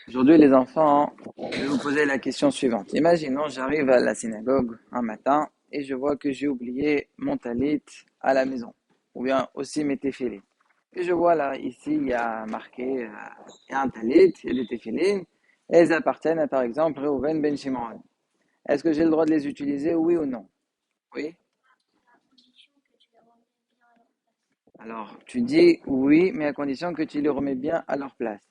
Aujourd'hui, les enfants, je vais vous poser la question suivante. Imaginons, j'arrive à la synagogue un matin et je vois que j'ai oublié mon talit à la maison, ou bien aussi mes téfilines. Et je vois là, ici, il y a marqué, il y a un talit, il y a des téfilines, et elles appartiennent à, par exemple, Reuven Ben Shimon. Est-ce que j'ai le droit de les utiliser, oui ou non? Oui. Alors, tu dis oui, mais à condition que tu les remets bien à leur place.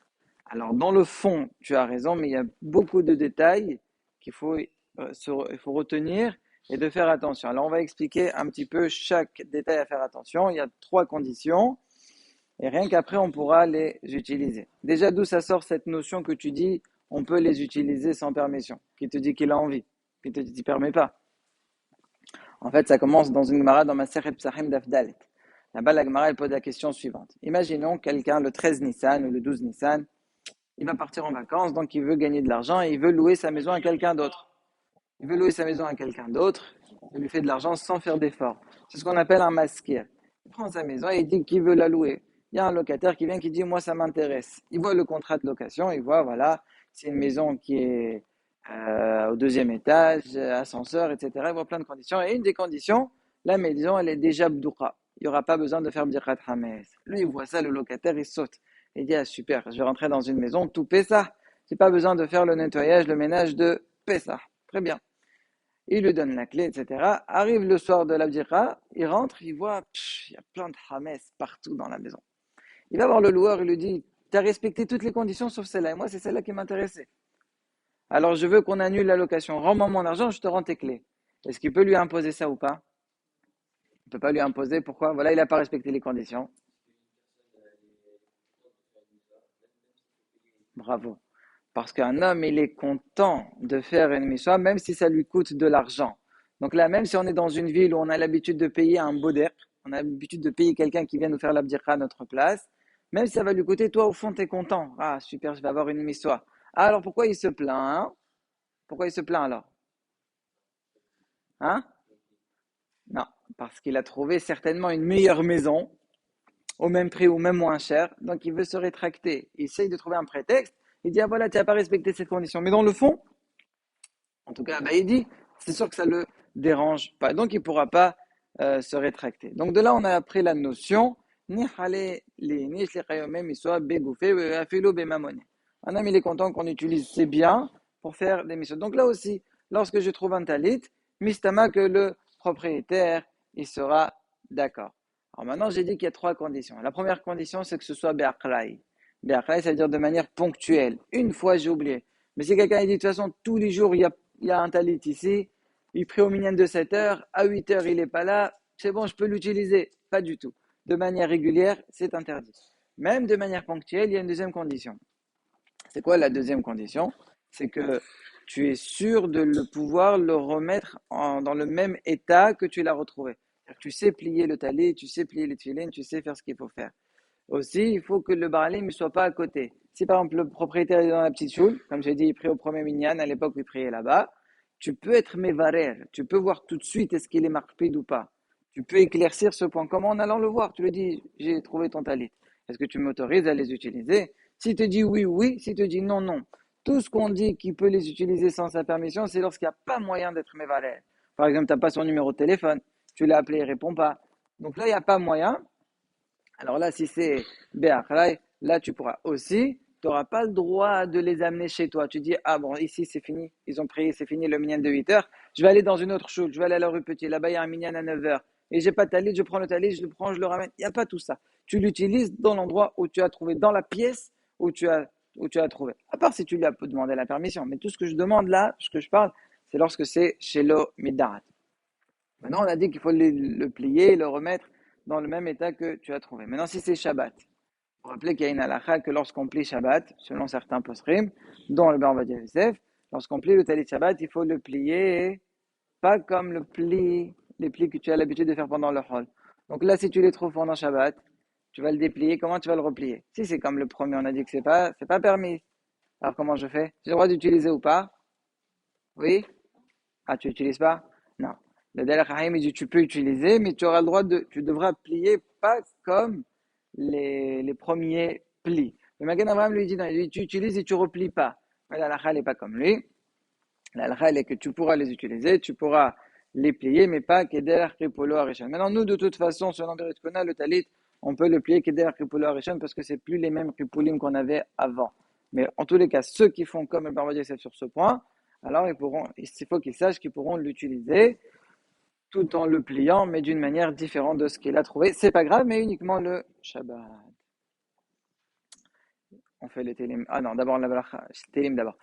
Alors, dans le fond, tu as raison, mais il y a beaucoup de détails qu'il faut, il faut retenir et de faire attention. Alors, on va expliquer un petit peu chaque détail à faire attention. Il y a trois conditions et rien qu'après, on pourra les utiliser. Déjà, d'où ça sort cette notion que tu dis, on peut les utiliser sans permission, qui te dit qu'il a envie, qui te dit, permet pas. En fait, ça commence dans une Gemara dans Masechet Psachim Daf Dalet. Là-bas, la Gemara, elle pose la question suivante. Imaginons quelqu'un, le 13 Nissan ou le 12 Nissan, il va partir en vacances, donc il veut gagner de l'argent et il veut louer sa maison à quelqu'un d'autre. Il veut louer sa maison à quelqu'un d'autre, il lui fait de l'argent sans faire d'effort. C'est ce qu'on appelle un maskir. Il prend sa maison et il dit qu'il veut la louer. Il y a un locataire qui vient qui dit, moi, ça m'intéresse. Il voit le contrat de location, il voit, voilà, c'est une maison qui est au deuxième étage, ascenseur, etc. Il voit plein de conditions. Et une des conditions, la maison, elle est déjà bdouqa. Il n'y aura pas besoin de faire bdiqat hames. Lui, il voit ça, le locataire, il saute. Il dit, ah super, je vais rentrer dans une maison, tout Pessah. J'ai pas besoin de faire le nettoyage, le ménage de Pessah. Très bien. Il lui donne la clé, etc. Arrive le soir de l'abdira, il rentre, il voit, il y a plein de hames partout dans la maison. Il va voir le loueur, il lui dit, tu as respecté toutes les conditions sauf celle-là. Et moi, c'est celle-là qui m'intéressait. Alors, je veux qu'on annule la location. Rends-moi mon argent, je te rends tes clés. Est-ce qu'il peut lui imposer ça ou pas? Il ne peut pas lui imposer. Pourquoi? Voilà, il n'a pas respecté les conditions. Bravo. Parce qu'un homme, il est content de faire une mission, même si ça lui coûte de l'argent. Donc là, même si on est dans une ville où on a l'habitude de payer un boder, on a l'habitude de payer quelqu'un qui vient nous faire l'abdira à notre place, même si ça va lui coûter, toi, au fond, tu es content. Ah, super, je vais avoir une mission. Ah, alors pourquoi il se plaint, hein? Pourquoi il se plaint alors? Hein? Non, parce qu'il a trouvé certainement une meilleure maison, au même prix ou même moins cher, donc il veut se rétracter. Il essaye de trouver un prétexte, il dit, ah voilà, tu n'as pas respecté cette condition. Mais dans le fond, en tout cas, bah, il dit, c'est sûr que ça le dérange pas, donc il ne pourra pas se rétracter. Donc de là, on a appris la notion, ni hale li ni shlichayomem soit begoufé afilo bemamone. Un homme, il est content qu'on utilise ses biens pour faire des missions. Donc là aussi, lorsque je trouve un talit, mistama que le propriétaire, il sera d'accord. Alors maintenant, j'ai dit qu'il y a trois conditions. La première condition, c'est que ce soit be'aklai. Be'aklai, ça veut dire de manière ponctuelle. Une fois, j'ai oublié. Mais si quelqu'un dit de toute façon, tous les jours, il y a un talit ici, il prie au minyan de 7 heures, à 8 heures, il n'est pas là, c'est bon, je peux l'utiliser. Pas du tout. De manière régulière, c'est interdit. Même de manière ponctuelle, il y a une deuxième condition. C'est quoi la deuxième condition? C'est que tu es sûr de pouvoir le remettre dans le même état que tu l'as retrouvé. Tu sais plier le talit, tu sais plier les tuilines, tu sais faire ce qu'il faut faire. Aussi, il faut que le baralim ne soit pas à côté. Si par exemple le propriétaire est dans la petite choule, comme j'ai dit, il prie au premier minyan, à l'époque où il priait là-bas, tu peux être mévarer, tu peux voir tout de suite est-ce qu'il est marqué ou pas. Tu peux éclaircir ce point. Comment en allant le voir? Tu lui dis, j'ai trouvé ton talit. Est-ce que tu m'autorises à les utiliser? S'il te dit oui, oui. S'il te dit non, non. Tout ce qu'on dit qu'il peut les utiliser sans sa permission, c'est lorsqu'il n'y a pas moyen d'être mévarer. Par exemple, tu n'as pas son numéro de téléphone, tu l'as appelé, il ne répond pas. Donc là, il n'y a pas moyen. Alors là, si c'est Be'achrai, là tu pourras aussi, tu n'auras pas le droit de les amener chez toi. Tu dis, ah bon, ici c'est fini, ils ont prié, c'est fini le minyan de 8 heures, je vais aller dans une autre choule, je vais aller à la rue Petit, là-bas il y a un minyan à 9 heures, et j'ai pas de talit, je prends le talit, je le prends, je le ramène. Il n'y a pas tout ça. Tu l'utilises dans l'endroit où tu as trouvé, dans la pièce où tu as trouvé. À part si tu lui as demandé la permission. Mais tout ce que je demande là, ce que je parle, c'est lorsque c'est chez l'eau Midarat. Maintenant, on a dit qu'il faut le plier et le remettre dans le même état que tu as trouvé. Maintenant, si c'est Shabbat, vous rappelez qu'il y a une halakha que lorsqu'on plie Shabbat, selon certains posrim, dont le Bar Yosef, lorsqu'on plie le talit Shabbat, il faut le plier pas comme les plis que tu as l'habitude de faire pendant le hall. Donc là, si tu les trouves pendant Shabbat, tu vas le déplier. Comment tu vas le replier? Si c'est comme le premier, on a dit que c'est pas permis. Alors comment je fais? J'ai le droit d'utiliser ou pas? Oui? Ah, tu n'utilises pas? Non. Le Dalach Haïm, il dit tu peux utiliser, mais tu auras le droit tu devras plier pas comme les premiers plis. Le Magen Avraham lui dit, non, il dit, tu utilises et tu replies pas. Mais la halakha n'est pas comme lui. La halakha, elle est que tu pourras les utiliser, tu pourras les plier, mais pas keder kripolo harishon. Maintenant, nous, de toute façon, sur l'envergure qu'on a, le talit, on peut le plier keder kripolo harishon parce que c'est plus les mêmes kripolim qu'on avait avant. Mais en tous les cas, ceux qui font comme le Barba Yosef sur ce point, alors il faut qu'ils sachent qu'ils pourront l'utiliser tout en le pliant, mais d'une manière différente de ce qu'il a trouvé. C'est pas grave, mais uniquement le Shabbat. On fait les télim. Ah non, d'abord la Télim d'abord.